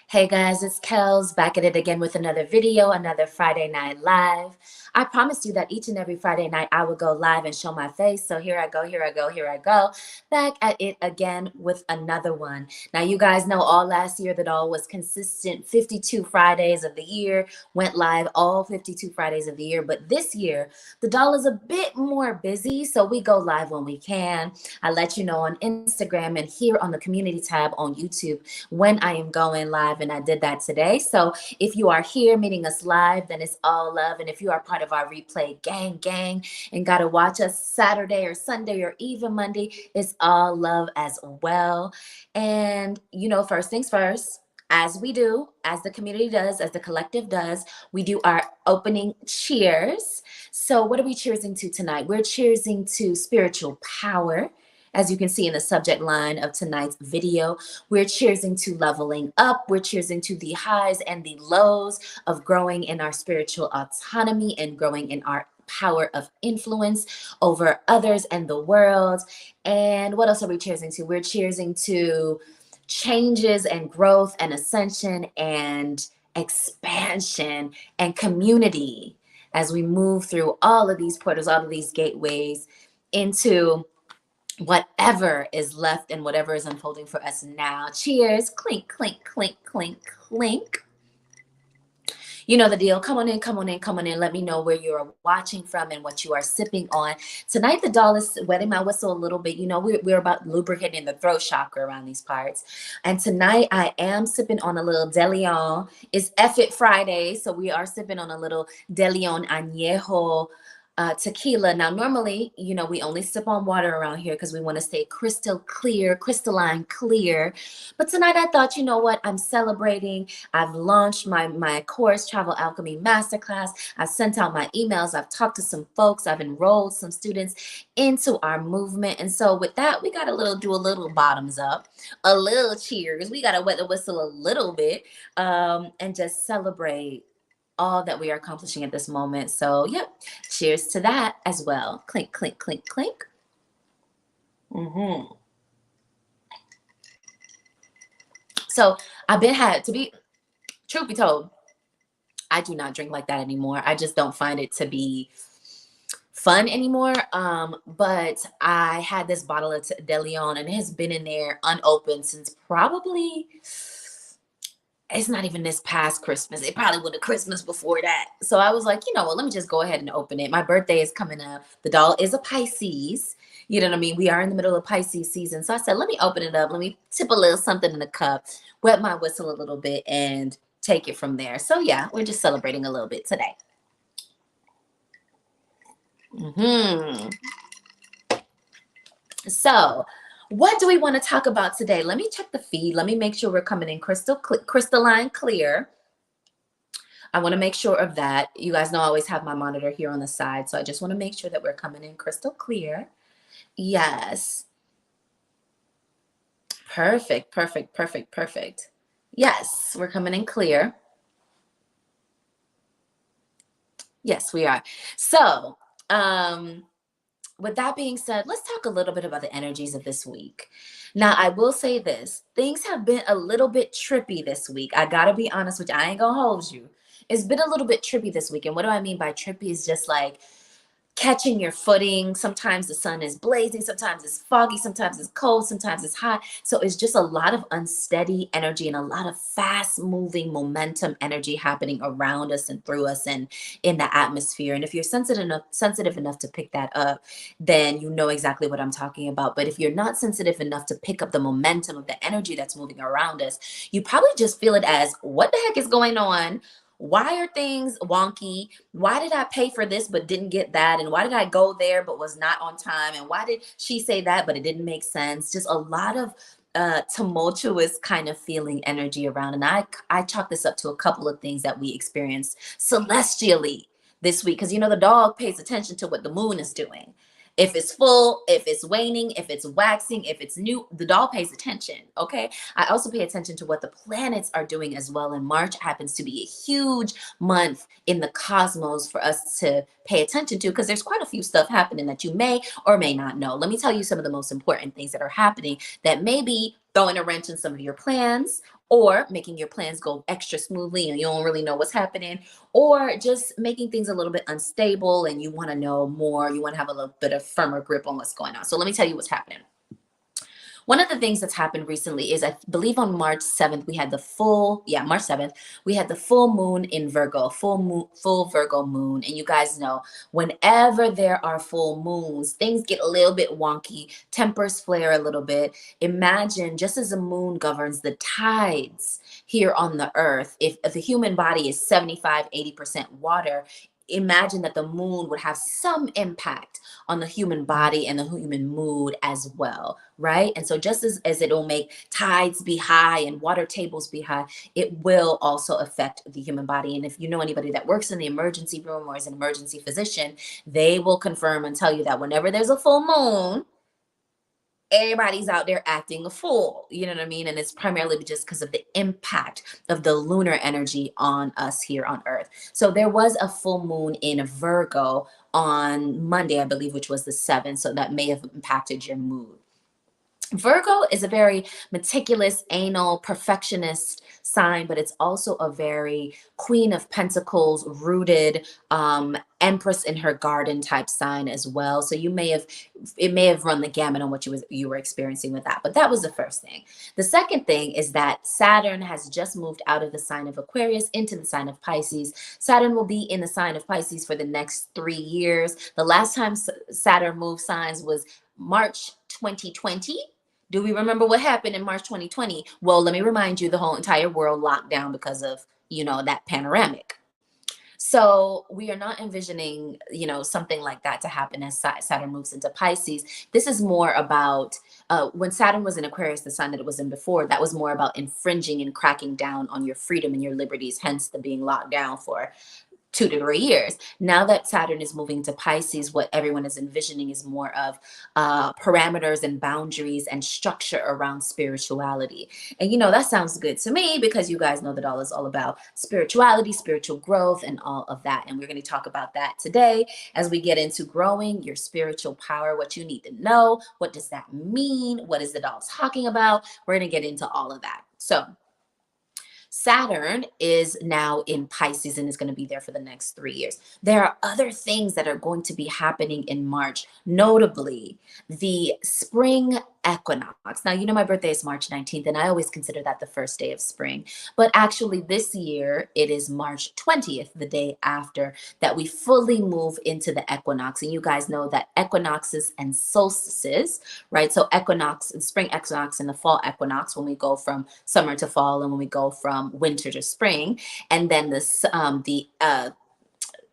Hey guys, it's Kels back at it again with another video, another Friday Night Live. I promised you that each and every Friday night I would go live and show my face. So here I go, here I go, here I go. Back at it again with another one. Now you guys know all last year that all was consistent 52 Fridays of the year, went live all 52 Fridays of the year. But this year, the doll is a bit more busy, so we go live when we can. I let you know on Instagram and here on the community tab on YouTube when I am going live, and I did that today. So if you are here meeting us live, then it's all love. And if you are part of our replay gang and got to watch us Saturday or Sunday or even Monday, it's all love as well. And first things first, as we do, as the community does, as the collective does, we do our opening cheers. So what are we cheersing to tonight? We're cheersing to spiritual power. As you can see in the subject line of tonight's video, we're cheersing to leveling up. We're cheersing to the highs and the lows of growing in our spiritual autonomy and growing in our power of influence over others and the world. And what else are we cheersing to? We're cheersing to changes and growth and ascension and expansion and community as we move through all of these portals, all of these gateways into whatever is left and whatever is unfolding for us now. Cheers. Clink, clink, clink, clink, clink. You know the deal. Come on in, come on in, come on in. Let me know where you're watching from and what you are sipping on. Tonight, the doll is wetting my whistle a little bit. We're about lubricating the throat chakra around these parts. And tonight, I am sipping on a little De Leon. It's F It Friday, so we are sipping on a little De Leon Añejo tequila. Now, normally, we only sip on water around here because we want to stay crystal clear, crystalline clear. But tonight I thought, you know what? I'm celebrating. I've launched my course, Travel Alchemy Masterclass. I've sent out my emails. I've talked to some folks. I've enrolled some students into our movement. And so with that, we got to do a little bottoms up, a little cheers. We got to wet the whistle a little bit and just celebrate all that we are accomplishing at this moment. So, yep, cheers to that as well. Clink, clink, clink, clink. So, truth be told, I do not drink like that anymore. I just don't find it to be fun anymore. But I had this bottle of De Leon and it has been in there unopened since probably, it's not even this past Christmas. It probably was the Christmas before that. So I was like, you know what, let me just go ahead and open it. My birthday is coming up. The doll is a Pisces. You know what I mean? We are in the middle of Pisces season. So I said, let me open it up. Let me tip a little something in the cup, wet my whistle a little bit, and take it from there. So yeah, we're just celebrating a little bit today. So what do we want to talk about today? Let me check the feed. Let me make sure we're coming in crystalline clear. I want to make sure of that. You guys know I always have my monitor here on the side. So I just want to make sure that we're coming in crystal clear. Yes. Perfect, perfect, perfect, perfect. Yes, we're coming in clear. Yes, we are. So, with that being said, let's talk a little bit about the energies of this week. Now, I will say this. Things have been a little bit trippy this week. I got to be honest with you. I ain't going to hold you. It's been a little bit trippy this week. And what do I mean by trippy is just like catching your footing. Sometimes the sun is blazing. Sometimes it's foggy. Sometimes it's cold. Sometimes it's hot. So it's just a lot of unsteady energy and a lot of fast moving momentum energy happening around us and through us and in the atmosphere. And if you're sensitive enough to pick that up, then you know exactly what I'm talking about. But if you're not sensitive enough to pick up the momentum of the energy that's moving around us, you probably just feel it as, what the heck is going on? Why are things wonky? Why did I pay for this but didn't get that? And why did I go there but was not on time? And why did she say that but it didn't make sense? Just a lot of tumultuous kind of feeling energy around. And I chalk this up to a couple of things that we experienced celestially this week. Because, the dog pays attention to what the moon is doing. If it's full, if it's waning, if it's waxing, if it's new, the doll pays attention, okay? I also pay attention to what the planets are doing as well. And March happens to be a huge month in the cosmos for us to pay attention to because there's quite a few stuff happening that you may or may not know. Let me tell you some of the most important things that are happening that maybe throwing a wrench in some of your plans, or making your plans go extra smoothly and you don't really know what's happening, or just making things a little bit unstable and you want to know more, you want to have a little bit of firmer grip on what's going on. So let me tell you what's happening. One of the things that's happened recently is, I believe on March 7th, we had the March 7th, we had the full moon in Virgo, full Virgo moon. And you guys know, whenever there are full moons, things get a little bit wonky, tempers flare a little bit. Imagine, just as the moon governs the tides here on the earth, if the human body is 75–80% water, imagine that the moon would have some impact on the human body and the human mood as well, right? And so just as it will make tides be high and water tables be high, it will also affect the human body. And if you know anybody that works in the emergency room or is an emergency physician, they will confirm and tell you that whenever there's a full moon, everybody's out there acting a fool, you know what I mean? And it's primarily just because of the impact of the lunar energy on us here on Earth. So there was a full moon in Virgo on Monday, I believe, which was the 7th. So that may have impacted your mood. Virgo is a very meticulous, anal, perfectionist sign, but it's also a very Queen of Pentacles rooted, Empress in her garden type sign as well. So it may have run the gamut on what you were experiencing with that. But that was the first thing. The second thing is that Saturn has just moved out of the sign of Aquarius into the sign of Pisces. Saturn will be in the sign of Pisces for the next 3 years. The last time Saturn moved signs was March 2020. Do we remember what happened in March 2020? Well, let me remind you, the whole entire world locked down because of, that panoramic. So we are not envisioning, something like that to happen as Saturn moves into Pisces. This is more about when Saturn was in Aquarius, the sign that it was in before, that was more about infringing and cracking down on your freedom and your liberties, hence the being locked down for 2 to 3 years. Now that Saturn is moving to Pisces, what everyone is envisioning is more of parameters and boundaries and structure around spirituality. And that sounds good to me, because you guys know that all is all about spirituality, spiritual growth, and all of that. And we're going to talk about that today as we get into growing your spiritual power, what you need to know, what does that mean, what is it all talking about. We're going to get into all of that. So Saturn is now in Pisces and is going to be there for the next 3 years. There are other things that are going to be happening in March, notably the spring equinox. Now, my birthday is March 19th, and I always consider that the first day of spring. But actually, this year, it is March 20th, the day after, that we fully move into the equinox. And you guys know that equinoxes and solstices, right? So equinox, spring equinox and the fall equinox, when we go from summer to fall and when we go from winter to spring. And then the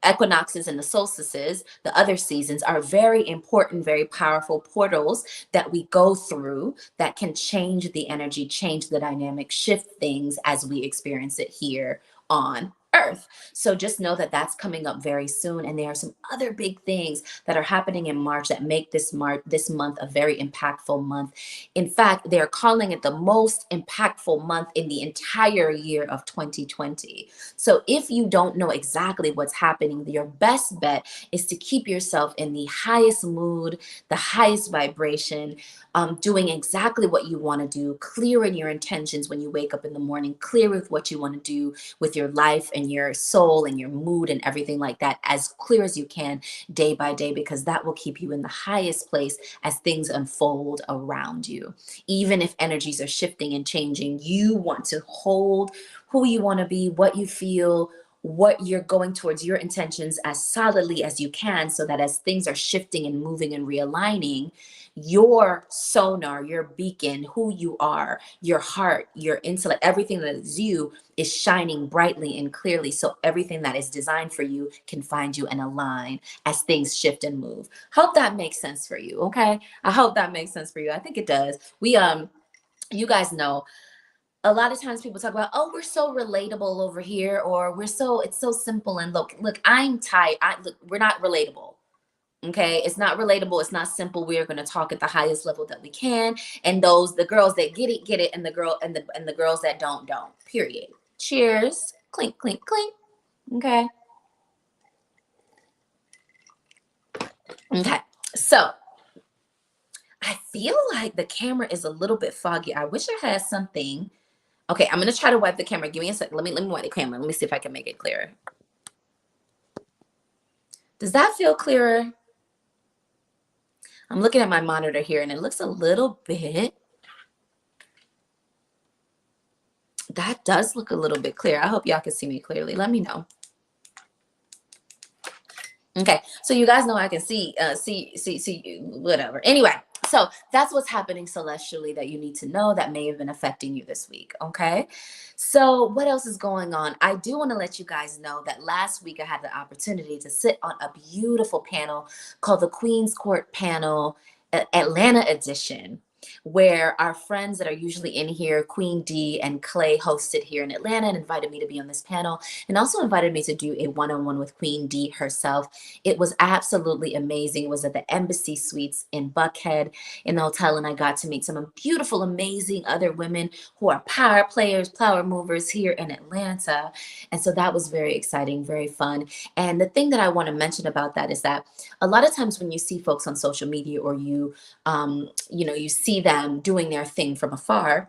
equinoxes and the solstices, the other seasons, are very important, very powerful portals that we go through that can change the energy, change the dynamic, shift things as we experience it here on Earth. So just know that that's coming up very soon. And there are some other big things that are happening in March that make this month a very impactful month. In fact, they're calling it the most impactful month in the entire year of 2020. So if you don't know exactly what's happening, your best bet is to keep yourself in the highest mood, the highest vibration, doing exactly what you want to do, clear in your intentions when you wake up in the morning, clear with what you want to do with your life and your soul and your mood and everything like that, as clear as you can day by day, because that will keep you in the highest place as things unfold around you. Even if energies are shifting and changing, you want to hold who you want to be, what you feel, what you're going towards, your intentions, as solidly as you can, so that as things are shifting and moving and realigning, your sonar, your beacon, who you are, your heart, your intellect, everything that is you is shining brightly and clearly, so everything that is designed for you can find you and align as things shift and move. Hope that makes sense for you. Okay, I hope that makes sense for you. I think it does. You guys know, a lot of times people talk about, oh, we're so relatable over here, or it's so simple. And look, I'm tired. We're not relatable. Okay, it's not relatable. It's not simple. We are going to talk at the highest level that we can. And the girls that get it, and the girls that don't. Period. Cheers. Clink, clink, clink. Okay. Okay. So I feel like the camera is a little bit foggy. I wish I had something. Okay, I'm gonna try to wipe the camera. Give me a second. Let me wipe the camera. Let me see if I can make it clearer. Does that feel clearer? I'm looking at my monitor here and it looks a little bit. That does look a little bit clear. I hope y'all can see me clearly. Let me know. Okay, so you guys know I can see whatever. Anyway, so that's what's happening celestially that you need to know that may have been affecting you this week. Okay, so what else is going on? I do want to let you guys know that last week I had the opportunity to sit on a beautiful panel called the Queen's Court Panel Atlanta Edition, where our friends that are usually in here, Queen D and Clay, hosted here in Atlanta and invited me to be on this panel, and also invited me to do a one-on-one with Queen D herself. It was absolutely amazing. It was at the Embassy Suites in Buckhead in the hotel, and I got to meet some beautiful, amazing other women who are power players, power movers here in Atlanta. And so that was very exciting, very fun. And the thing that I want to mention about that is that a lot of times when you see folks on social media, or you you see them doing their thing from afar,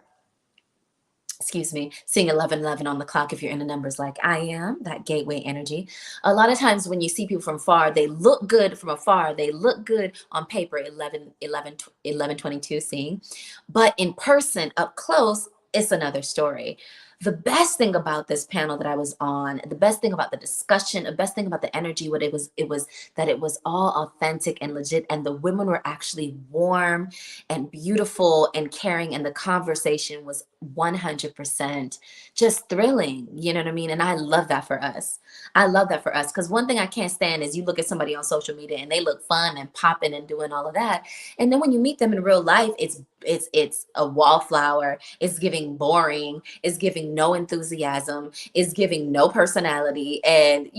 excuse me, seeing 11:11 on the clock if you're into numbers like I am, that gateway energy. A lot of times when you see people from far, they look good from afar. They look good on paper, 11:22 seeing. But in person, up close, it's another story. The best thing about this panel that I was on, the best thing about the discussion, the best thing about the energy, what it was that it was all authentic and legit, and the women were actually warm and beautiful and caring, and the conversation was 100% just thrilling. You know what I mean? And I love that for us. I love that for us, because one thing I can't stand is you look at somebody on social media and they look fun and popping and doing all of that, and then when you meet them in real life, it's a wallflower. It's giving boring. It's giving no enthusiasm. It's giving no personality. And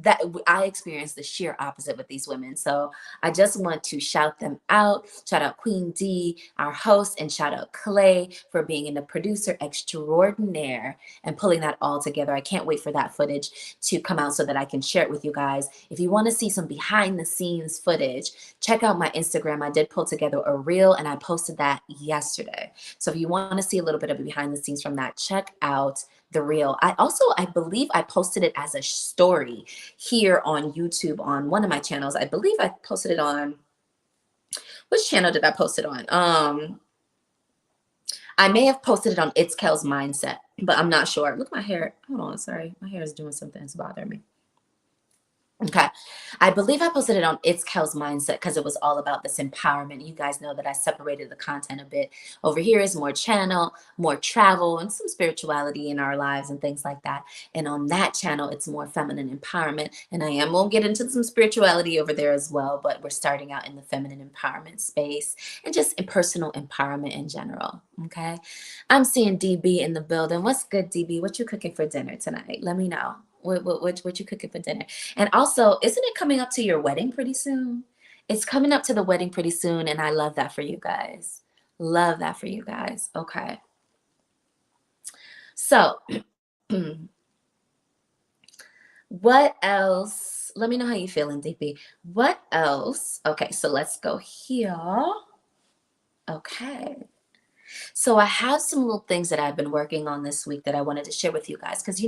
that I experienced the sheer opposite with these women. So I just want to shout them out. Shout out Queen D, our host, and shout out Clay for being the producer extraordinaire and pulling that all together. I can't wait for that footage to come out so that I can share it with you guys. If you want to see some behind the scenes footage, check out my Instagram. I did pull together a reel and I posted that yesterday. So if you want to see a little bit of behind the scenes from that, check out the reel. I believe I posted it as a story here on YouTube on one of my channels. I believe I posted it on, which channel did I post it on? I may have posted it on It's Kells Mindset, but I'm not sure. Look, my hair. Hold on, sorry. My hair is doing something. It's bothering me. Okay. I believe I posted it on It's Kells Mindset because it was all about this empowerment. You guys know that I separated the content a bit. Over here is more channel, more travel, and some spirituality in our lives and things like that. And on that channel, it's more feminine empowerment. And I am going to get into some spirituality over there as well, but we're starting out in the feminine empowerment space and just in personal empowerment in general. Okay. I'm seeing DB in the building. What's good, DB? What you cooking for dinner tonight? Let me know. What you cooking for dinner? And also, isn't it coming up to your wedding pretty soon? It's coming up to the wedding pretty soon, and I love that for you guys. Love that for you guys. Okay. So, what else? Let me know how you feeling, DP. What else? Okay, so let's go here. Okay. So I have some little things that I've been working on this week that I wanted to share with you guys. Because,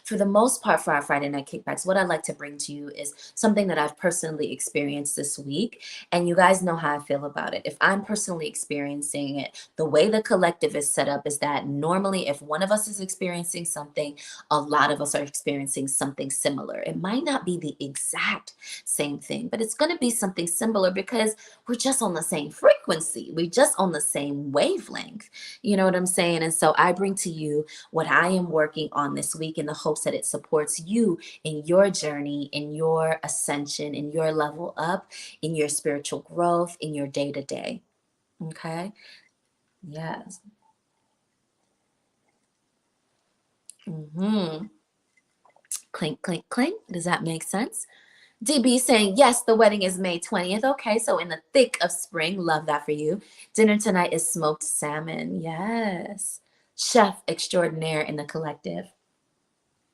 for the most part for our Friday Night Kickbacks, what I'd like to bring to you is something that I've personally experienced this week. And you guys know how I feel about it. If I'm personally experiencing it, the way the collective is set up is that normally if one of us is experiencing something, a lot of us are experiencing something similar. It might not be the exact same thing, but it's going to be something similar because we're just on the same frequency. We're just on the same wavelength. You know what I'm saying? And so I bring to you what I am working on this week in the hopes that it supports you in your journey, in your ascension, in your level up, in your spiritual growth, in your day to day. Okay? Yes. Clink, clink, clink. Does that make sense? DB saying, yes, the wedding is May 20th. Okay, so in the thick of spring. Love that for you. Dinner tonight is smoked salmon. Yes. Chef extraordinaire in the collective.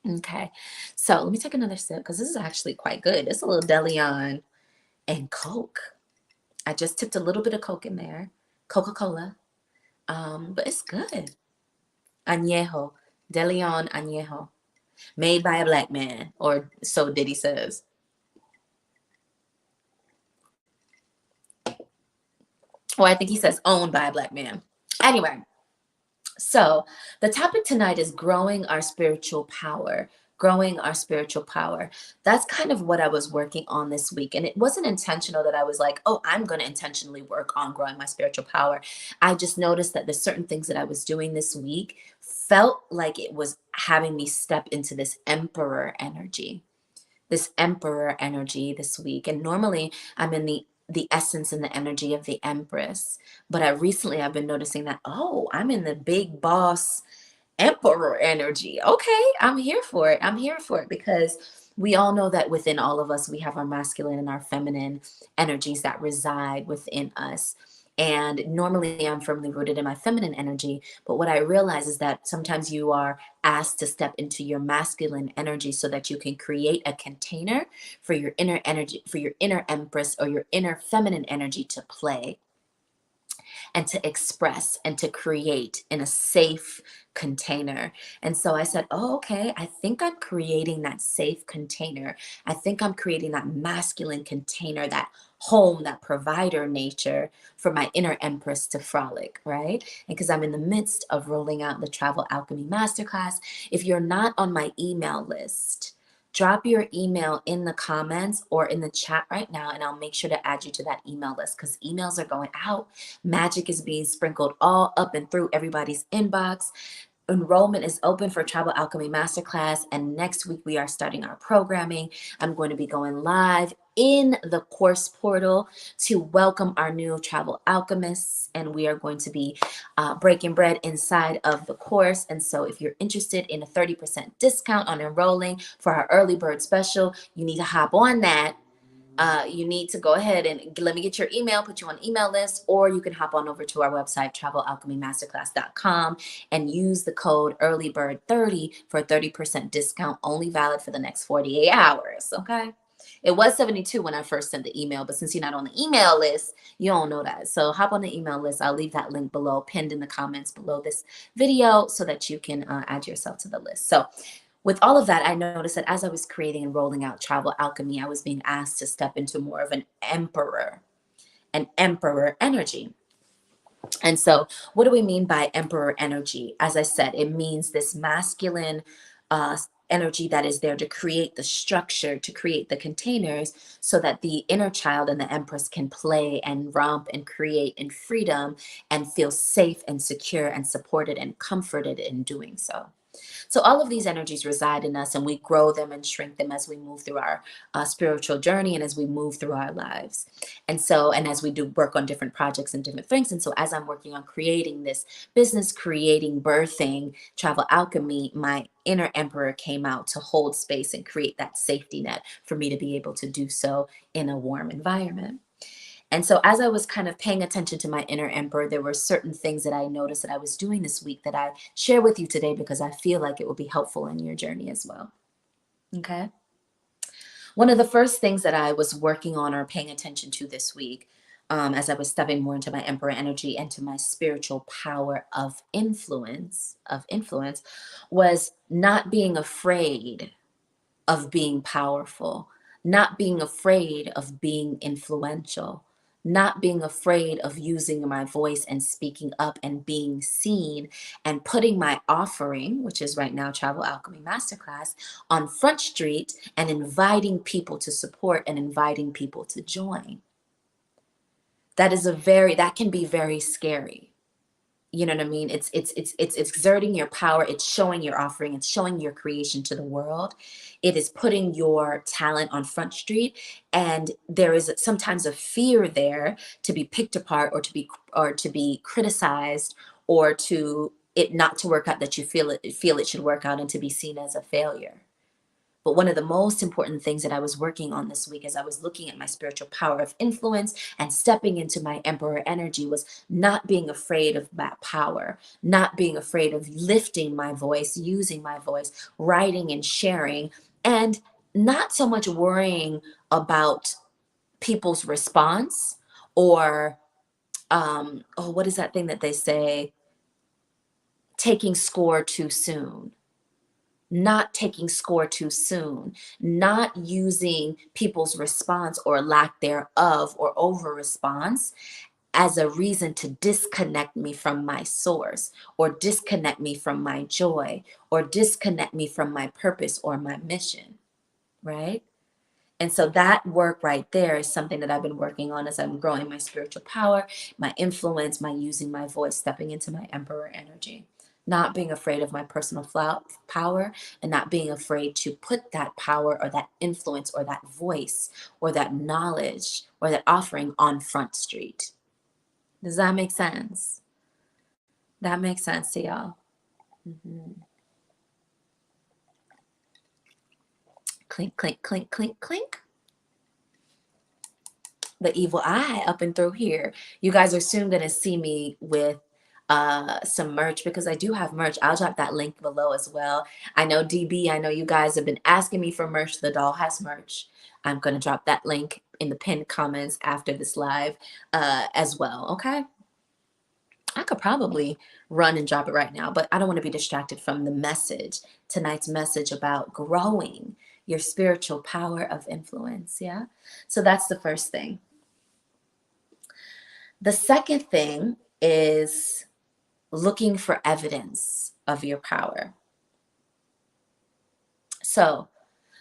Okay, so let me take another sip because this is actually quite good. It's a little Deleon and Coke. I just tipped a little bit of Coke in there, Coca-Cola, but it's good. Añejo, De Leon Añejo, made by a black man, or so Diddy says. Or I think he says owned by a black man. Anyway, so the topic tonight is growing our spiritual power. Growing our spiritual power. That's kind of what I was working on this week. And it wasn't intentional that I was like, oh, I'm going to intentionally work on growing my spiritual power. I just noticed that there's certain things that I was doing this week felt like it was having me step into this emperor energy. This week. And normally I'm in the essence and the energy of the empress. But I've been noticing that, oh, I'm in the big boss emperor energy. Okay, I'm here for it. I'm here for it because we all know that within all of us, we have our masculine and our feminine energies that reside within us. And normally I'm firmly rooted in my feminine energy. But what I realize is that sometimes you are asked to step into your masculine energy so that you can create a container for your inner energy, for your inner empress or your inner feminine energy to play and to express and to create in a safe container. And so I said, oh, okay, I think I'm creating that safe container. I think I'm creating that masculine container, that home, that provider nature for my inner empress to frolic, right? And because I'm in the midst of rolling out the Travel Alchemy Masterclass. If you're not on my email list, drop your email in the comments or in the chat right now, and I'll make sure to add you to that email list because emails are going out. Magic is being sprinkled all up and through everybody's inbox. Enrollment is open for Travel Alchemy Masterclass, and next week we are starting our programming. I'm going to be going live in the course portal to welcome our new travel alchemists, and we are going to be breaking bread inside of the course. And so if you're interested in a 30% discount on enrolling for our early bird special, you need to hop on that. You need to go ahead and let me get your email, put you on email list, or you can hop on over to our website, travelalchemymasterclass.com, and use the code earlybird30 for a 30% discount, only valid for the next 48 hours. Okay. It was 72 when I first sent the email, but since you're not on the email list, you don't know that. So hop on the email list. I'll leave that link below, pinned in the comments below this video so that you can add yourself to the list. So with all of that, I noticed that as I was creating and rolling out Travel Alchemy, I was being asked to step into more of an emperor energy. And so what do we mean by emperor energy? As I said, it means this masculine energy that is there to create the structure, to create the containers so that the inner child and the empress can play and romp and create in freedom and feel safe and secure and supported and comforted in doing so. So all of these energies reside in us, and we grow them and shrink them as we move through our spiritual journey and as we move through our lives. And so, and as we do work on different projects and different things. And so as I'm working on creating this business, creating, birthing, Travel Alchemy, my inner emperor came out to hold space and create that safety net for me to be able to do so in a warm environment. And so as I was kind of paying attention to my inner emperor, there were certain things that I noticed that I was doing this week that I share with you today because I feel like it will be helpful in your journey as well. Okay. One of the first things that I was working on or paying attention to this week, as I was stepping more into my emperor energy and to my spiritual power of influence, was not being afraid of being powerful, not being afraid of being influential, not being afraid of using my voice and speaking up and being seen and putting my offering, which is right now Travel Alchemy Masterclass, on Front Street and inviting people to support and inviting people to join. That can be very scary. You know what I mean? It's exerting your power. It's showing your offering. It's showing your creation to the world. It is putting your talent on Front Street. And there is sometimes a fear there to be picked apart or to be criticized or to it not to work out that you feel it should work out and to be seen as a failure. But one of the most important things that I was working on this week as I was looking at my spiritual power of influence and stepping into my emperor energy was not being afraid of that power, not being afraid of lifting my voice, using my voice, writing and sharing, and not so much worrying about people's response or oh, what is that thing that they say? Taking score too soon. Not taking score too soon, not using people's response or lack thereof or over response as a reason to disconnect me from my source, or disconnect me from my joy, or disconnect me from my purpose or my mission, right? And so that work right there is something that I've been working on as I'm growing my spiritual power, my influence, my using my voice, stepping into my emperor energy, not being afraid of my personal power, and not being afraid to put that power or that influence or that voice or that knowledge or that offering on Front Street. Does that make sense? That makes sense to y'all? Mm-hmm. Clink, clink, clink, clink, clink. The evil eye up and through here. You guys are soon going to see me with some merch, because I do have merch. I'll drop that link below as well. I know DB, I know you guys have been asking me for merch. The doll has merch. I'm going to drop that link in the pinned comments after this live as well. Okay. I could probably run and drop it right now, but I don't want to be distracted from the message, tonight's message about growing your spiritual power of influence. Yeah. So that's the first thing. The second thing is looking for evidence of your power. So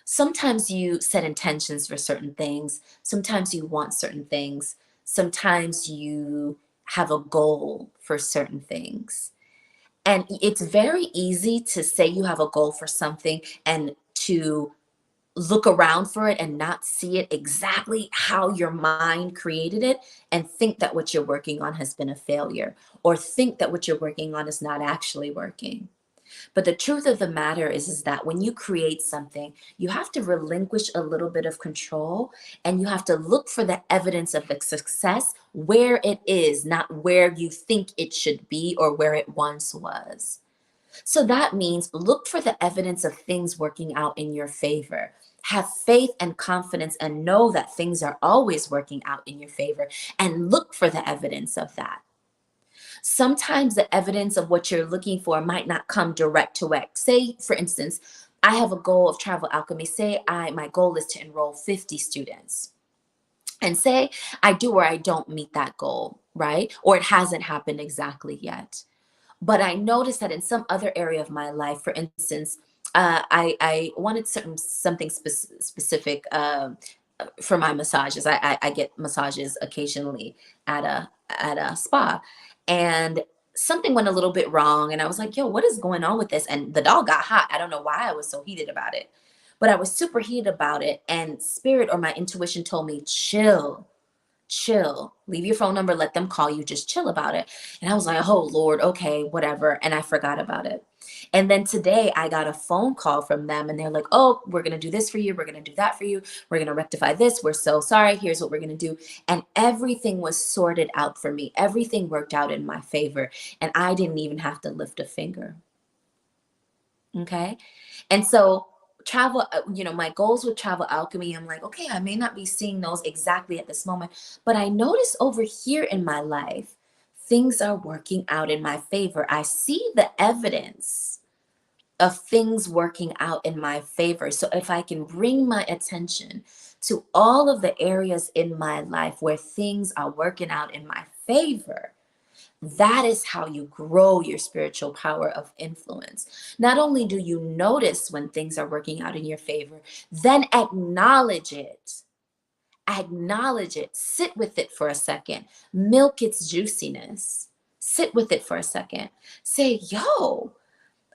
sometimes you set intentions for certain things. Sometimes you want certain things. Sometimes you have a goal for certain things. And it's very easy to say you have a goal for something and to look around for it and not see it exactly how your mind created it, and think that what you're working on has been a failure, or think that what you're working on is not actually working. But the truth of the matter is that when you create something, you have to relinquish a little bit of control, and you have to look for the evidence of the success where it is, not where you think it should be or where it once was. So that means look for the evidence of things working out in your favor. Have faith and confidence and know that things are always working out in your favor, and look for the evidence of that. Sometimes the evidence of what you're looking for might not come direct to it. Say, for instance, I have a goal of travel alchemy. Say my goal is to enroll 50 students. And say I do or I don't meet that goal, right? Or it hasn't happened exactly yet. But I noticed that in some other area of my life, for instance, I wanted something specific for my massages. I get massages occasionally at a spa, and something went a little bit wrong. And I was like, yo, what is going on with this? And the dog got hot. I don't know why I was so heated about it, but I was super heated about it. And spirit or my intuition told me, chill, leave your phone number, let them call you, just chill about it. And I was like, oh Lord, okay, whatever. And I forgot about it. And then today I got a phone call from them, and they're like, oh, we're going to do this for you, we're going to do that for you, we're going to rectify this, we're so sorry, here's what we're going to do. And everything was sorted out for me. Everything worked out in my favor, and I didn't even have to lift a finger. Okay. And so travel, my goals with travel alchemy, I'm like, okay, I may not be seeing those exactly at this moment, but I notice over here in my life, things are working out in my favor. I see the evidence of things working out in my favor. So if I can bring my attention to all of the areas in my life where things are working out in my favor, that is how you grow your spiritual power of influence. Not only do you notice when things are working out in your favor, then acknowledge it. Acknowledge it. Sit with it for a second. Milk its juiciness. Sit with it for a second. Say, yo,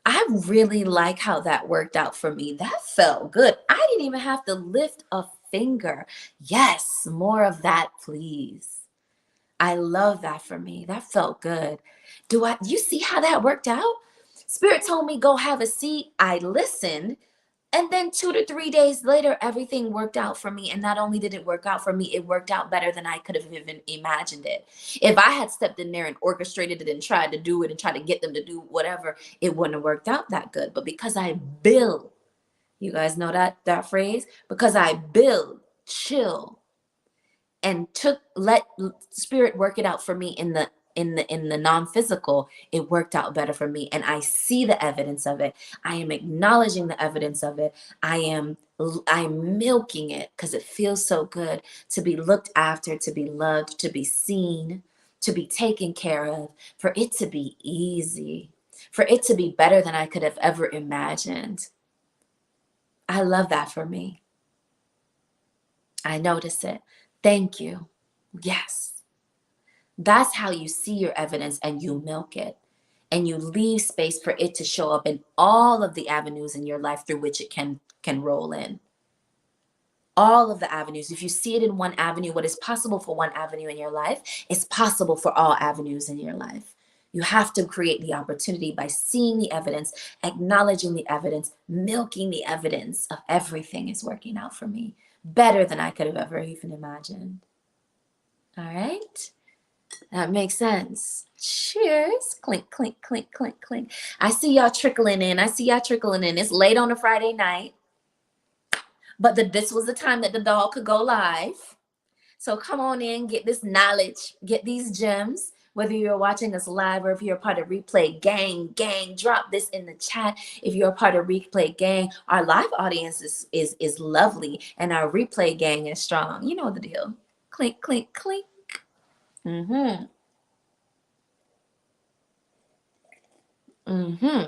I really like how that worked out for me. That felt good. I didn't even have to lift a finger. Yes, more of that, please. I love that for me. That felt good. You see how that worked out? Spirit told me go have a seat. I listened. And then 2 to 3 days later, everything worked out for me. And not only did it work out for me, it worked out better than I could have even imagined it. If I had stepped in there and orchestrated it and tried to do it and tried to get them to do whatever, it wouldn't have worked out that good. But because I build, you guys know that phrase? Because I build, chill, and let spirit work it out for me in the non-physical, it worked out better for me. And I see the evidence of it. I am acknowledging the evidence of it. I'm milking it because it feels so good to be looked after, to be loved, to be seen, to be taken care of, for it to be easy, for it to be better than I could have ever imagined. I love that for me. I notice it. Thank you. Yes. That's how you see your evidence, and you milk it, and you leave space for it to show up in all of the avenues in your life through which it can roll in. All of the avenues. If you see it in one avenue, what is possible for one avenue in your life is possible for all avenues in your life. You have to create the opportunity by seeing the evidence, acknowledging the evidence, milking the evidence of everything is working out for me better than I could have ever even imagined. All right? That makes sense. Cheers. Clink, clink, clink, clink, clink. I see y'all trickling in. It's late on a Friday night. But this was the time that the dog could go live. So come on in, get this knowledge, get these gems. Whether you're watching us live or if you're a part of Replay Gang, drop this in the chat. If you're a part of Replay Gang, our live audience is lovely, and our Replay Gang is strong. You know the deal. Clink, clink, clink. Mm-hmm. Mm-hmm.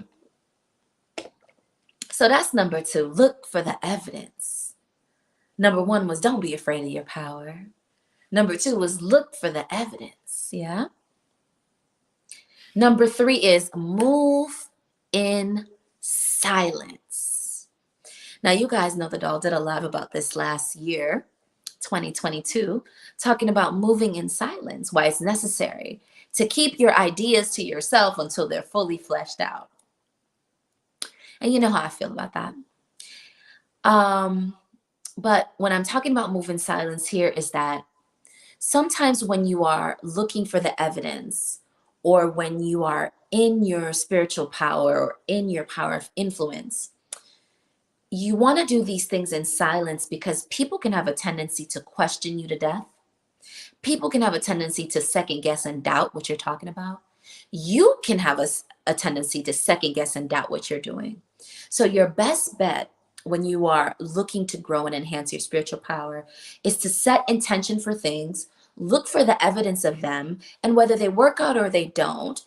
So that's number 2. Look for the evidence. Number 1 was don't be afraid of your power. Number 2 was look for the evidence. Yeah. Number 3 is move in silence. Now, you guys know the doll did a live about this last year, 2022, talking about moving in silence, why it's necessary to keep your ideas to yourself until they're fully fleshed out. And you know how I feel about that. But when I'm talking about move in silence here is that sometimes when you are looking for the evidence, or when you are in your spiritual power or in your power of influence, you want to do these things in silence because people can have a tendency to question you to death. People can have a tendency to second guess and doubt what you're talking about. You can have a tendency to second guess and doubt what you're doing. So your best bet when you are looking to grow and enhance your spiritual power is to set intention for things, look for the evidence of them, and whether they work out or they don't,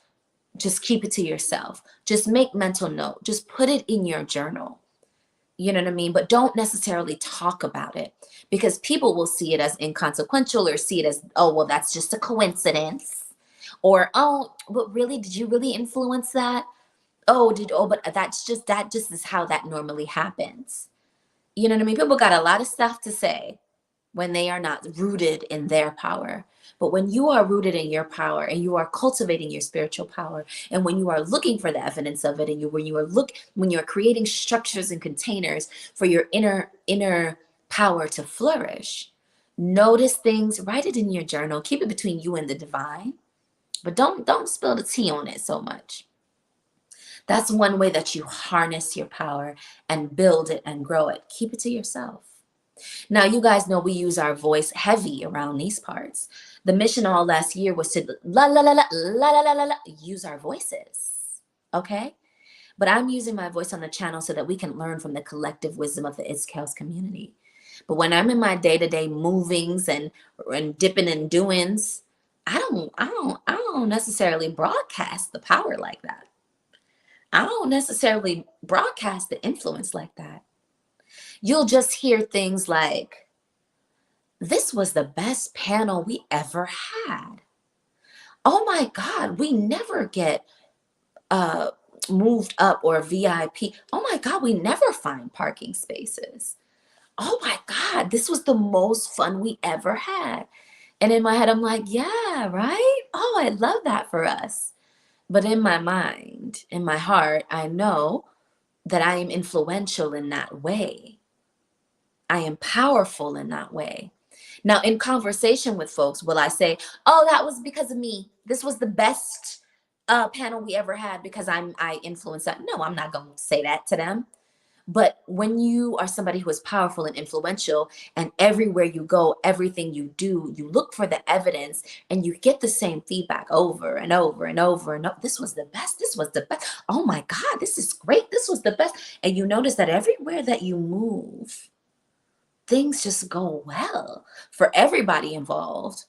just keep it to yourself. Just make mental note. Just put it in your journal. You know what I mean? But don't necessarily talk about it, because people will see it as inconsequential or see it as, oh, well, that's just a coincidence. Or, oh, but really, did you really influence that? But that just is how that normally happens. You know what I mean? People got a lot of stuff to say when they are not rooted in their power. But when you are rooted in your power and you are cultivating your spiritual power, and when you are looking for the evidence of it, and when you are creating structures and containers for your inner power to flourish, notice things, write it in your journal, keep it between you and the divine, but don't spill the tea on it so much. That's one way that you harness your power and build it and grow it. Keep it to yourself. Now, you guys know we use our voice heavy around these parts. The mission all last year was to use our voices. Okay? But I'm using my voice on the channel so that we can learn from the collective wisdom of the IT'S KELLS community. But when I'm in my day-to-day movings and dipping and doings, I don't necessarily broadcast the power like that. I don't necessarily broadcast the influence like that. You'll just hear things like, this was the best panel we ever had. Oh my God, we never get moved up or VIP. Oh my God, we never find parking spaces. Oh my God, this was the most fun we ever had. And in my head, I'm like, yeah, right? Oh, I love that for us. But in my mind, in my heart, I know that I am influential in that way. I am powerful in that way. Now, in conversation with folks, will I say, oh, that was because of me. This was the best panel we ever had because I influenced that. No, I'm not going to say that to them. But when you are somebody who is powerful and influential, and everywhere you go, everything you do, you look for the evidence and you get the same feedback over and over and over and over. This was the best. This was the best. Oh my God, this is great. This was the best. And you notice that everywhere that you move, things just go well for everybody involved.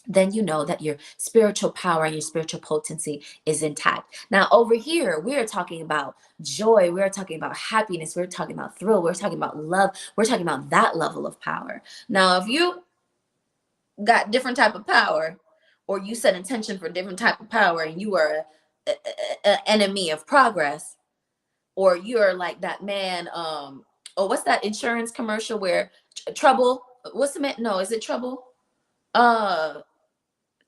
Then you know that your spiritual power and your spiritual potency is intact. Now, over here, we are talking about joy. We're talking about happiness. We're talking about thrill. We're talking about love. We're talking about that level of power. Now, if you got different type of power, or you set intention for different type of power, and you are a enemy of progress, or you're like that man, oh, what's that insurance commercial where trouble? What's the man? No, is it trouble? Uh,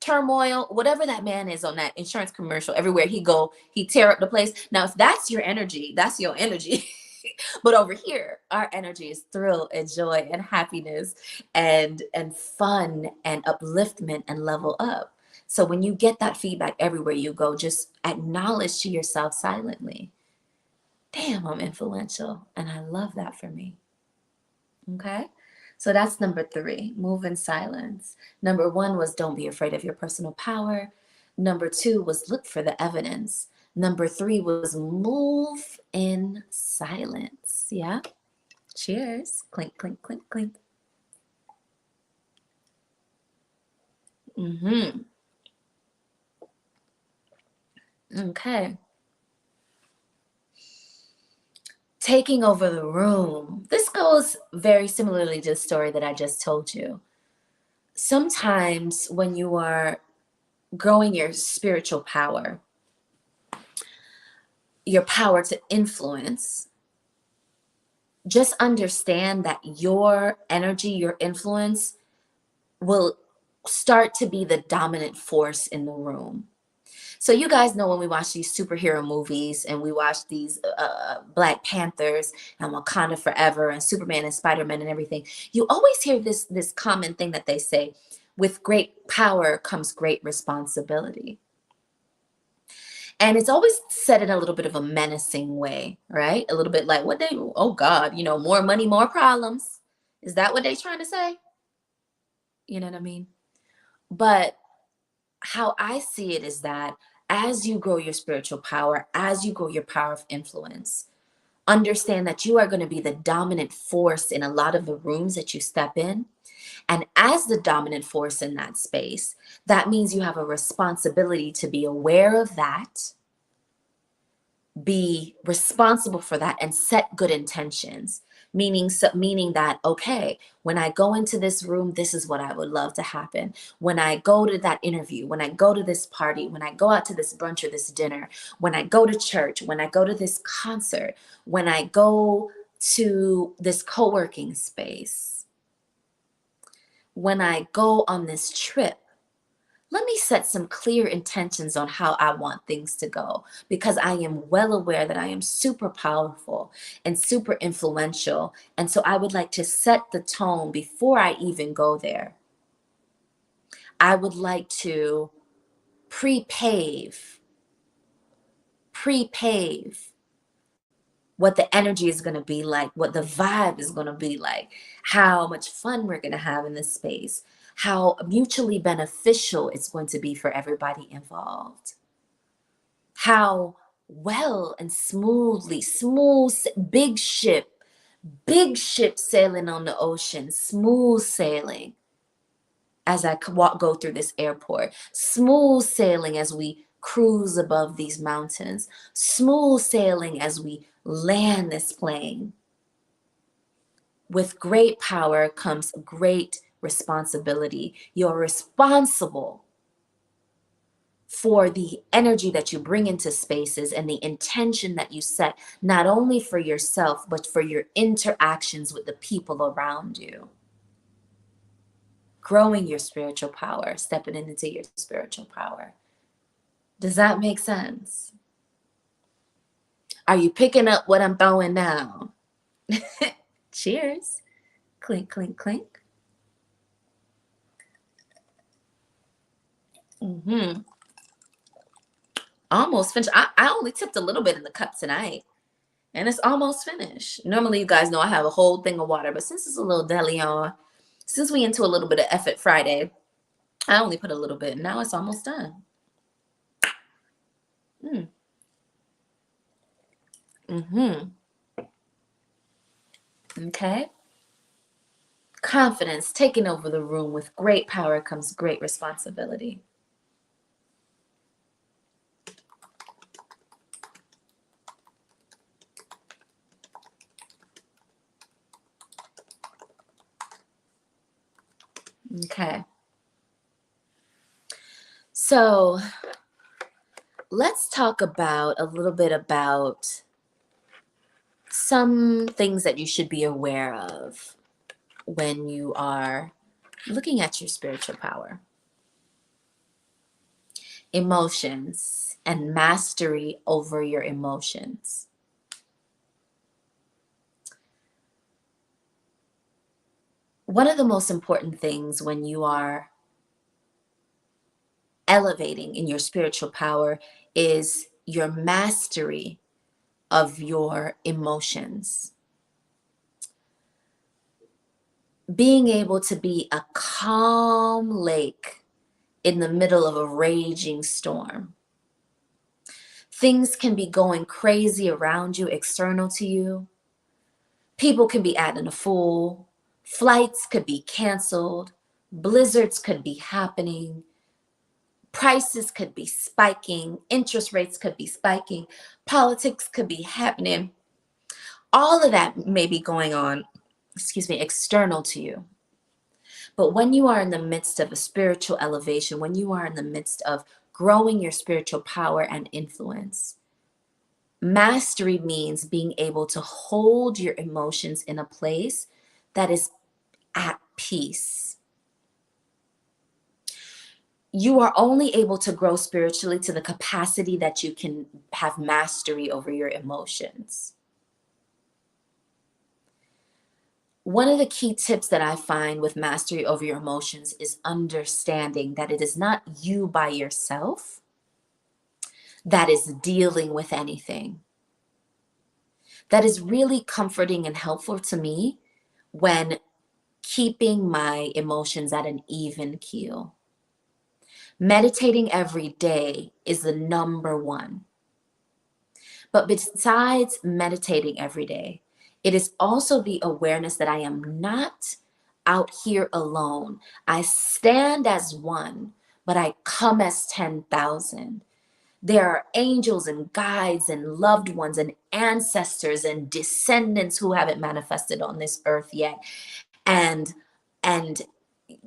Turmoil, whatever that man is on that insurance commercial. Everywhere he go, he tear up the place. Now, if that's your energy, that's your energy. But over here, our energy is thrill and joy and happiness and fun and upliftment and level up. So when you get that feedback everywhere you go, just acknowledge to yourself silently, damn, I'm influential, and I love that for me. Okay. So that's number 3, move in silence. Number 1 was don't be afraid of your personal power. Number 2 was look for the evidence. Number 3 was move in silence. Yeah. Cheers. Clink, clink, clink, clink. Okay. Taking over the room. This goes very similarly to the story that I just told you. Sometimes when you are growing your spiritual power, your power to influence, just understand that your energy, your influence will start to be the dominant force in the room. So you guys know when we watch these superhero movies and we watch these Black Panthers and Wakanda Forever and Superman and Spider-Man and everything, you always hear this common thing that they say, with great power comes great responsibility. And it's always said in a little bit of a menacing way, right? A little bit like, what they, oh God, more money, more problems. Is that what they're trying to say? You know what I mean? But how I see it is that as you grow your spiritual power, as you grow your power of influence, understand that you are going to be the dominant force in a lot of the rooms that you step in. And as the dominant force in that space, that means you have a responsibility to be aware of that, be responsible for that, and set good intentions. Meaning that, okay, when I go into this room, this is what I would love to happen. When I go to that interview, when I go to this party, when I go out to this brunch or this dinner, when I go to church, when I go to this concert, when I go to this co-working space, when I go on this trip, let me set some clear intentions on how I want things to go, because I am well aware that I am super powerful and super influential. And so I would like to set the tone before I even go there. I would like to pre-pave what the energy is going to be like, what the vibe is going to be like, how much fun we're going to have in this space, how mutually beneficial it's going to be for everybody involved, how well and smoothly, big ship sailing on the ocean, smooth sailing as I go through this airport, smooth sailing as we cruise above these mountains, smooth sailing as we land this plane. With great power comes great responsibility. You're responsible for the energy that you bring into spaces and the intention that you set, not only for yourself, but for your interactions with the people around you. Growing your spiritual power, stepping into your spiritual power. Does that make sense? Are you picking up what I'm throwing down? Cheers. Clink, clink, clink. Almost finished. I only tipped a little bit in the cup tonight. And it's almost finished. Normally, you guys know I have a whole thing of water, but since it's a little deli on, since we into a little bit of effort Friday, I only put a little bit. Now it's almost done. Mm. Mm-hmm. Okay. Confidence, taking over the room. With great power comes great responsibility. Okay. So let's talk about a little bit about some things that you should be aware of when you are looking at your spiritual power. Emotions and mastery over your emotions. One of the most important things when you are elevating in your spiritual power is your mastery of your emotions. Being able to be a calm lake in the middle of a raging storm. Things can be going crazy around you, external to you. People can be acting a fool. Flights could be canceled. Blizzards could be happening. Prices could be spiking. Interest rates could be spiking. Politics could be happening. All of that may be going on, external to you. But when you are in the midst of a spiritual elevation, when you are in the midst of growing your spiritual power and influence, mastery means being able to hold your emotions in a place that is at peace. You are only able to grow spiritually to the capacity that you can have mastery over your emotions. One of the key tips that I find with mastery over your emotions is understanding that it is not you by yourself that is dealing with anything. That is really comforting and helpful to me when keeping my emotions at an even keel. Meditating every day is the number one. But besides meditating every day, it is also the awareness that I am not out here alone. I stand as one, but I come as 10,000. There are angels and guides and loved ones and ancestors and descendants who haven't manifested on this earth yet. And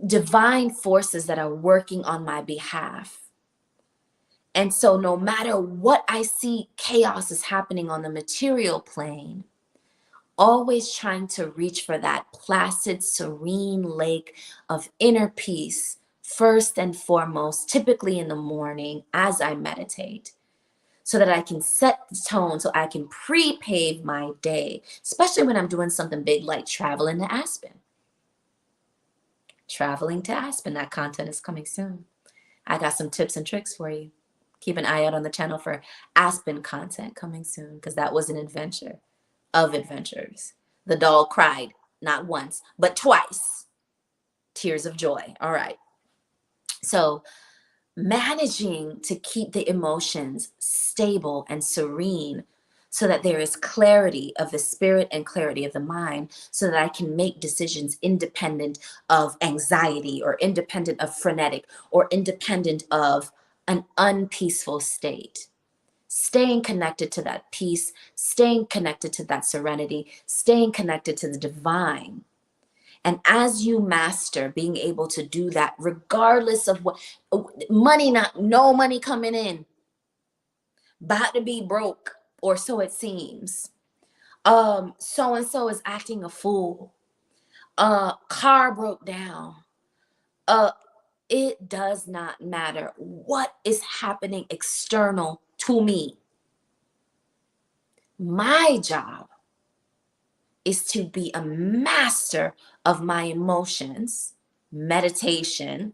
divine forces that are working on my behalf. And so no matter what I see, chaos is happening on the material plane, always trying to reach for that placid, serene lake of inner peace, first and foremost, typically in the morning as I meditate, so that I can set the tone, so I can pre-pave my day, especially when I'm doing something big like traveling to Aspen. Traveling to Aspen, that content is coming soon. I got some tips and tricks for you. Keep an eye out on the channel for Aspen content coming soon, because that was an adventure of adventures. The doll cried not once, but twice. Tears of joy. All right. So managing to keep the emotions stable and serene so that there is clarity of the spirit and clarity of the mind, so that I can make decisions independent of anxiety or independent of frenetic or independent of an unpeaceful state. Staying connected to that peace, staying connected to that serenity, staying connected to the divine. And as you master being able to do that, regardless of what money, no money coming in, about to be broke, or so it seems. So and so is acting a fool. Car broke down. It does not matter what is happening external to me. My job is to be a master of my emotions, meditation,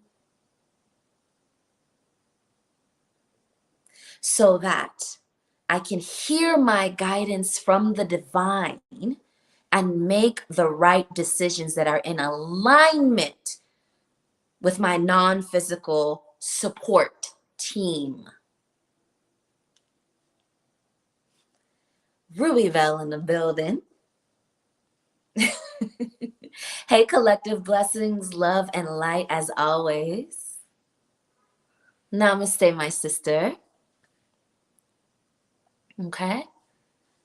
so that I can hear my guidance from the divine and make the right decisions that are in alignment with my non-physical support team. Rubyville in the building. Hey, collective, blessings, love, and light as always. Namaste, my sister. Okay.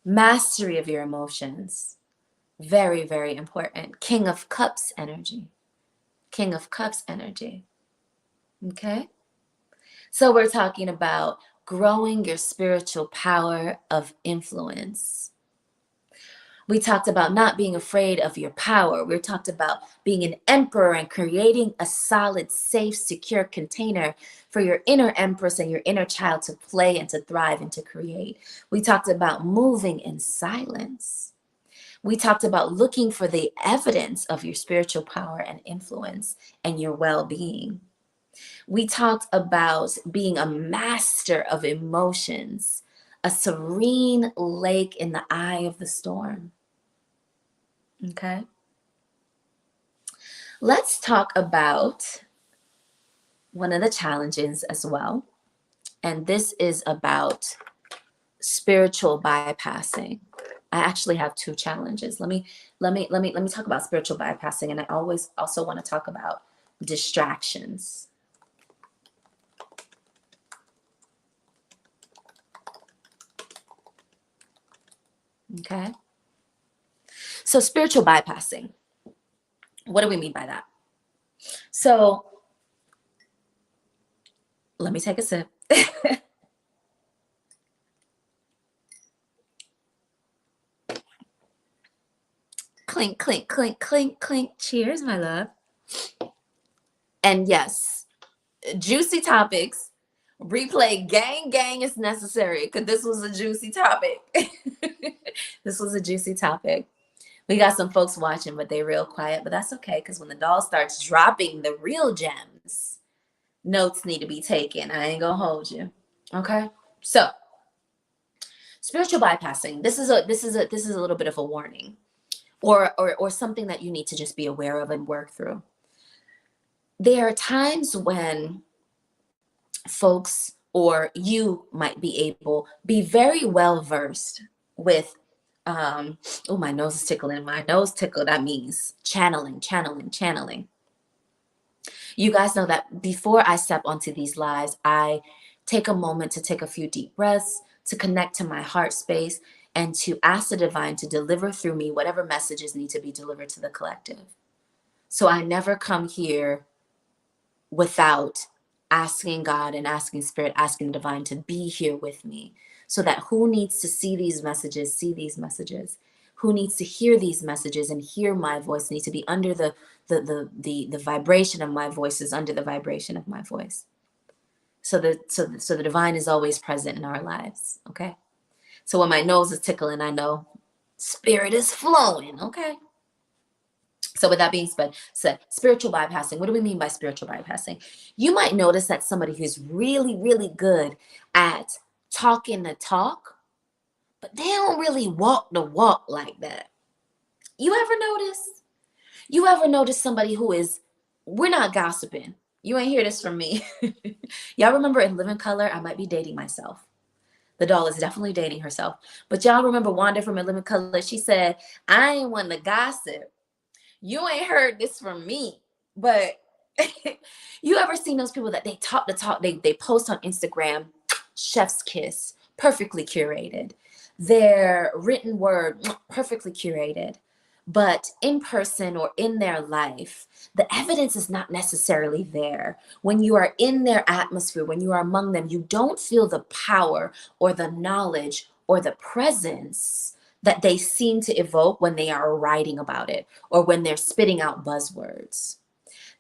Mastery of your emotions. Very, very important. King of Cups energy. King of Cups energy. Okay. So we're talking about growing your spiritual power of influence. We talked about not being afraid of your power. We talked about being an emperor and creating a solid, safe, secure container for your inner empress and your inner child to play and to thrive and to create. We talked about moving in silence. We talked about looking for the evidence of your spiritual power and influence and your well-being. We talked about being a master of emotions, a serene lake in the eye of the storm. Okay. Let's talk about one of the challenges as well. And this is about spiritual bypassing. I actually have two challenges. Let me talk about spiritual bypassing, and I always also want to talk about distractions. Okay. So spiritual bypassing. What do we mean by that? So let me take a sip. Clink, clink, clink, clink, clink. Cheers, my love. And yes, juicy topics. Replay gang is necessary because this was a juicy topic. This was a juicy topic. We got some folks watching, but they real quiet, but that's okay because when the doll starts dropping the real gems, notes need to be taken. I ain't gonna hold you. Okay? So, spiritual bypassing. This is a little bit of a warning or something that you need to just be aware of and work through. There are times when folks or you might be very well versed with oh, my nose is tickling. My nose tickle. That means channeling. You guys know that before I step onto these lives, I take a moment to take a few deep breaths, to connect to my heart space, and to ask the divine to deliver through me whatever messages need to be delivered to the collective. So I never come here without asking God and asking Spirit, asking the divine to be here with me, so that who needs to see these messages, who needs to hear these messages and hear my voice needs to be under the vibration of my voice is under the vibration of my voice. So the divine is always present in our lives. Okay. So when my nose is tickling, I know Spirit is flowing. Okay. So with that being said, spiritual bypassing. What do we mean by spiritual bypassing? You might notice that somebody who's really, really good at talking the talk, but they don't really walk the walk like that. You ever notice? You ever notice somebody who is, we're not gossiping. You ain't hear this from me. Y'all remember in Living Color, I might be dating myself. The doll is definitely dating herself. But y'all remember Wanda from In Living Color? She said, I ain't one to gossip. You ain't heard this from me, but you ever seen those people that they talk the talk, they post on Instagram, chef's kiss, perfectly curated. Their written word, perfectly curated. But in person or in their life, the evidence is not necessarily there. When you are in their atmosphere, when you are among them, you don't feel the power or the knowledge or the presence that they seem to evoke when they are writing about it or when they're spitting out buzzwords.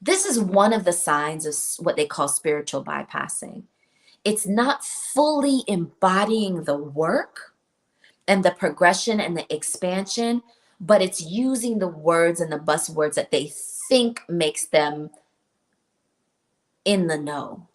This is one of the signs of what they call spiritual bypassing. It's not fully embodying the work and the progression and the expansion, but it's using the words and the buzzwords that they think makes them in the know.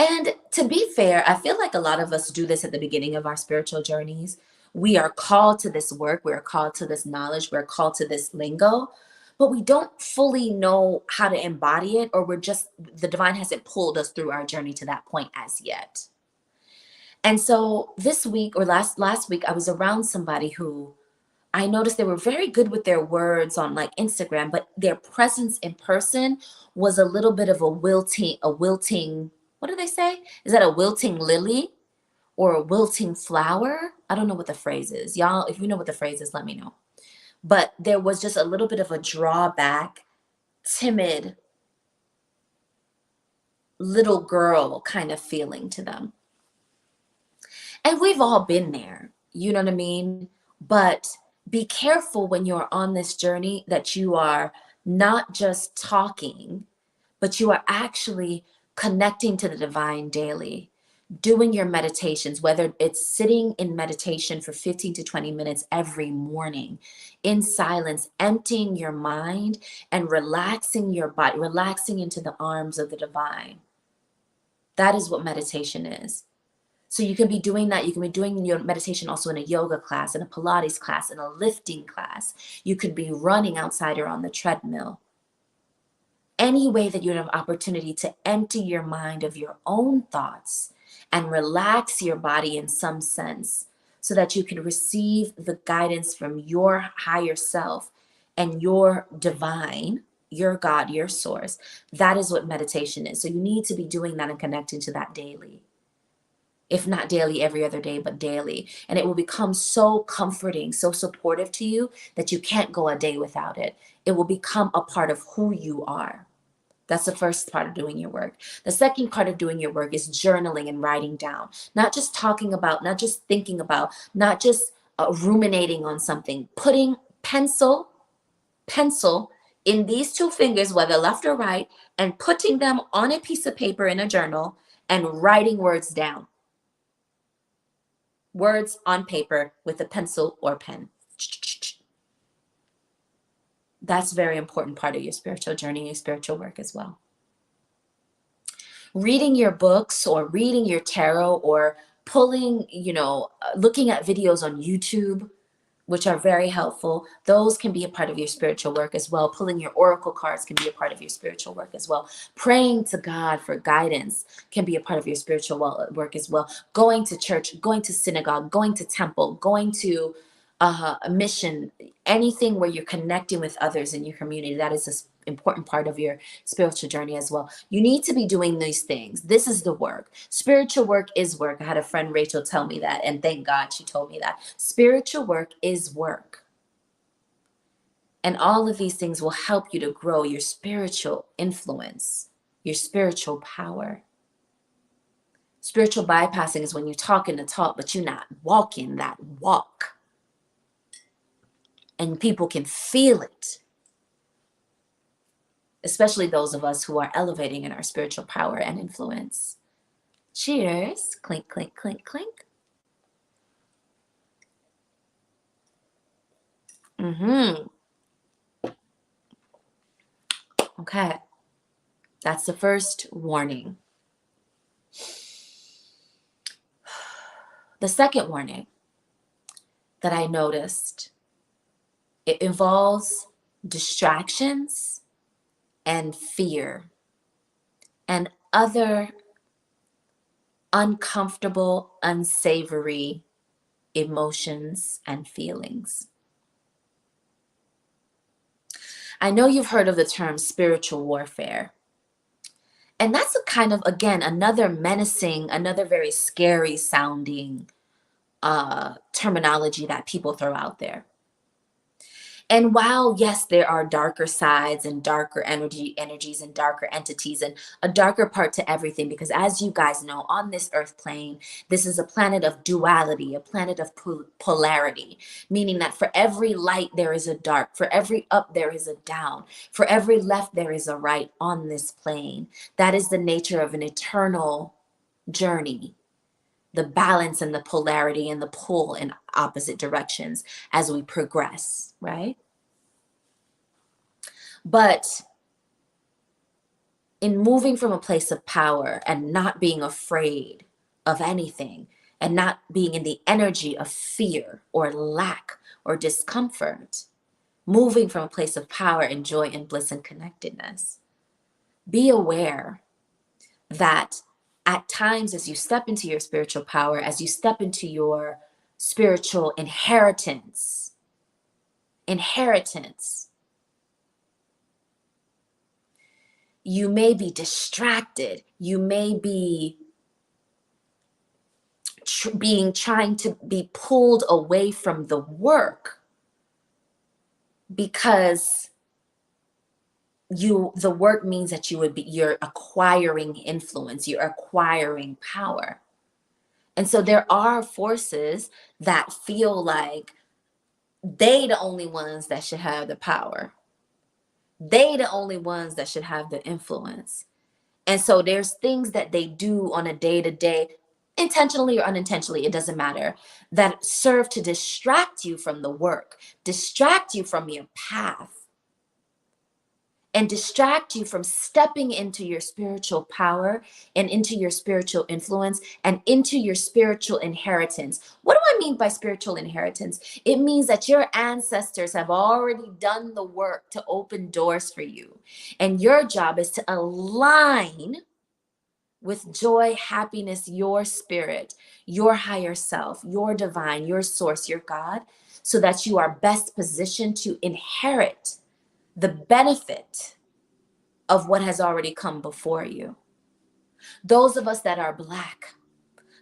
And to be fair, I feel like a lot of us do this at the beginning of our spiritual journeys. We are called to this work, we're called to this knowledge, we're called to this lingo, but we don't fully know how to embody it, or the divine hasn't pulled us through our journey to that point as yet. And so this week, or last week, I was around somebody who I noticed they were very good with their words on like Instagram, but their presence in person was a little bit of a wilting, what do they say? Is that a wilting lily or a wilting flower? I don't know what the phrase is. Y'all, if you know what the phrase is, let me know. But there was just a little bit of a drawback, timid little girl kind of feeling to them. And we've all been there, you know what I mean? But be careful when you're on this journey that you are not just talking, but you are actually connecting to the divine daily, doing your meditations, whether it's sitting in meditation for 15 to 20 minutes every morning in silence, emptying your mind and relaxing your body, relaxing into the arms of the divine. That is what meditation is. So you can be doing that. You can be doing your meditation also in a yoga class, in a Pilates class, in a lifting class. You could be running outside or on the treadmill. Any way that you have opportunity to empty your mind of your own thoughts and relax your body in some sense so that you can receive the guidance from your higher self and your divine, your God, your source. That is what meditation is. So you need to be doing that and connecting to that daily. If not daily, every other day, but daily. And it will become so comforting, so supportive to you that you can't go a day without it. It will become a part of who you are. That's the first part of doing your work. The second part of doing your work is journaling and writing down. Not just talking about, not just thinking about, not just ruminating on something. Putting pencil in these two fingers, whether left or right, and putting them on a piece of paper in a journal and writing words down. Words on paper with a pencil or pen. That's a very important part of your spiritual journey, your spiritual work as well. Reading your books or reading your tarot or pulling, looking at videos on YouTube, which are very helpful. Those can be a part of your spiritual work as well. Pulling your oracle cards can be a part of your spiritual work as well. Praying to God for guidance can be a part of your spiritual work as well. Going to church, going to synagogue, going to temple, going to a mission, anything where you're connecting with others in your community, that is an important part of your spiritual journey as well. You need to be doing these things. This is the work. Spiritual work is work. I had a friend, Rachel, tell me that, and thank God she told me that. Spiritual work is work. And all of these things will help you to grow your spiritual influence, your spiritual power. Spiritual bypassing is when you're talking the talk, but you're not walking that walk. And people can feel it, especially those of us who are elevating in our spiritual power and influence. Cheers. Clink, clink, clink, clink. Okay. That's the first warning. The second warning that I noticed, it involves distractions and fear and other uncomfortable, unsavory emotions and feelings. I know you've heard of the term spiritual warfare. And that's a kind of, again, another menacing, another very scary sounding terminology that people throw out there. And while, yes, there are darker sides and darker energies and darker entities and a darker part to everything, because as you guys know, on this earth plane, this is a planet of duality, a planet of polarity, meaning that for every light, there is a dark. For every up, there is a down. For every left, there is a right on this plane. That is the nature of an eternal journey. The balance and the polarity and the pull in opposite directions as we progress, right? But in moving from a place of power and not being afraid of anything and not being in the energy of fear or lack or discomfort, moving from a place of power and joy and bliss and connectedness. Be aware that at times, as you step into your spiritual power, as you step into your spiritual inheritance, you may be distracted. You may be trying to be pulled away from the work because the work means that you're acquiring influence, you're acquiring power. And so there are forces that feel like they the only ones that should have the power. They the only ones that should have the influence. And so there's things that they do on a day-to-day, intentionally or unintentionally, it doesn't matter, that serve to distract you from the work, distract you from your path, and distract you from stepping into your spiritual power and into your spiritual influence and into your spiritual inheritance. What do I mean by spiritual inheritance? It means that your ancestors have already done the work to open doors for you. And your job is to align with joy, happiness, your spirit, your higher self, your divine, your source, your God, so that you are best positioned to inherit the benefit of what has already come before you. Those of us that are Black,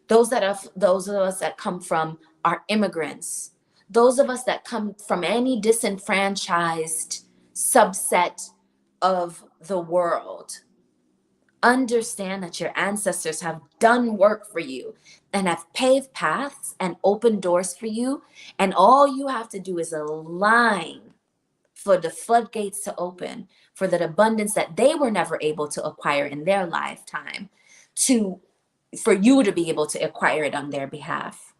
those of us that come from our immigrants, those of us that come from any disenfranchised subset of the world, understand that your ancestors have done work for you and have paved paths and opened doors for you. And all you have to do is align for the floodgates to open, for that abundance that they were never able to acquire in their lifetime, for you to be able to acquire it on their behalf.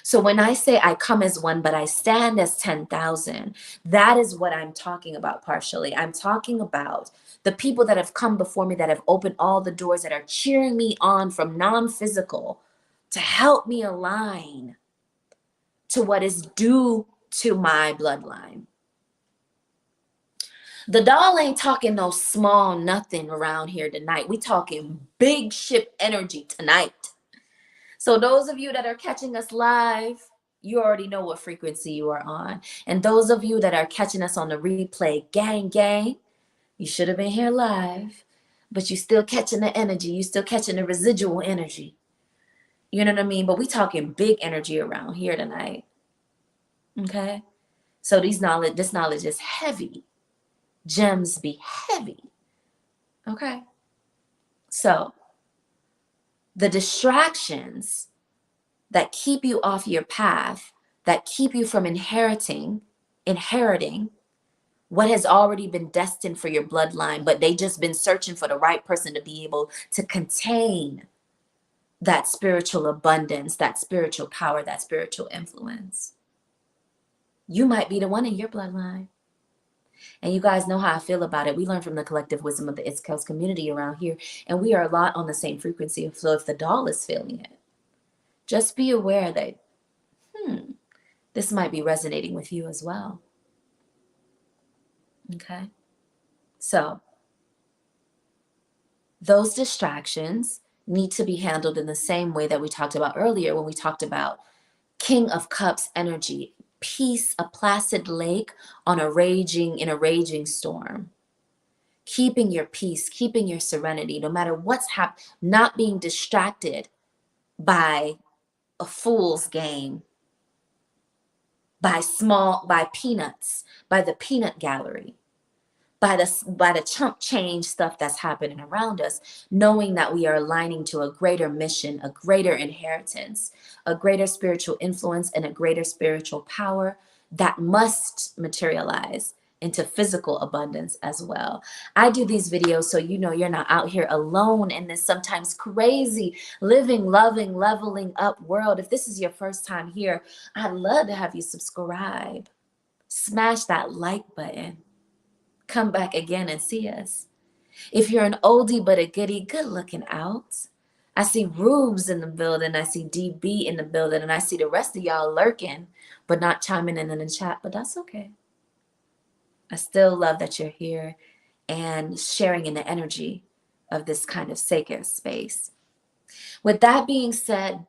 So when I say I come as one, but I stand as 10,000, that is what I'm talking about partially. I'm talking about the people that have come before me, that have opened all the doors, that are cheering me on from non-physical to help me align to what is due to my bloodline. The doll ain't talking no small nothing around here tonight. We talking big ship energy tonight. So those of you that are catching us live, you already know what frequency you are on. And those of you that are catching us on the replay, gang, you should have been here live, but you still catching the energy. You still catching the residual energy. You know what I mean? But we talking big energy around here tonight. Okay? So this knowledge is heavy. Gems be heavy. Okay? So the distractions that keep you off your path, that keep you from inheriting what has already been destined for your bloodline, but they just been searching for the right person to be able to contain that spiritual abundance, that spiritual power, that spiritual influence. You might be the one in your bloodline. And you guys know how I feel about it. We learn from the collective wisdom of the IT'S KELLS community around here, and we are a lot on the same frequency. So if the doll is feeling it, just be aware that, this might be resonating with you as well. Okay? So those distractions need to be handled in the same way that we talked about earlier when we talked about King of Cups energy, peace, a placid lake in a raging storm. Keeping your peace, keeping your serenity, no matter what's happening, not being distracted by a fool's game, by peanuts, by the peanut gallery, by the chump change stuff that's happening around us, knowing that we are aligning to a greater mission, a greater inheritance, a greater spiritual influence, and a greater spiritual power that must materialize into physical abundance as well. I do these videos so you know you're not out here alone in this sometimes crazy living, loving, leveling up world. If this is your first time here, I'd love to have you subscribe. Smash that like button. Come back again and see us. If you're an oldie but a goodie, good looking out. I see Rubes in the building. I see DB in the building. And I see the rest of y'all lurking, but not chiming in the chat. But that's okay. I still love that you're here and sharing in the energy of this kind of sacred space. With that being said,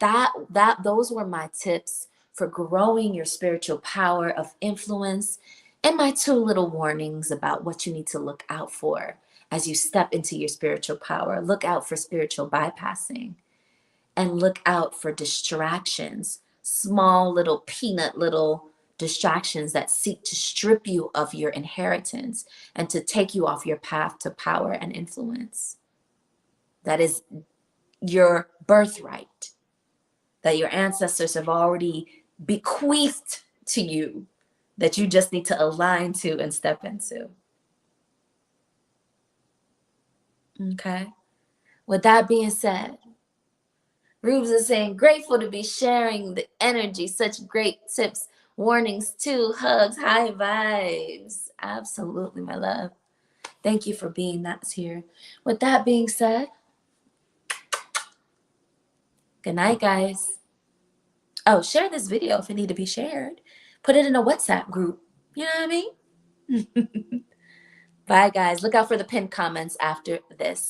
those were my tips for growing your spiritual power of influence, and my 2 little warnings about what you need to look out for as you step into your spiritual power. Look out for spiritual bypassing, and look out for distractions, small little peanut little distractions that seek to strip you of your inheritance and to take you off your path to power and influence. That is your birthright, that your ancestors have already bequeathed to you, that you just need to align to and step into. Okay. With that being said, Rubes is saying, grateful to be sharing the energy. Such great tips, warnings too, hugs, high vibes. Absolutely, my love. Thank you for being that's here. With that being said, good night, guys. Oh, share this video if it need to be shared. Put it in a WhatsApp group. You know what I mean? Bye, guys. Look out for the pinned comments after this.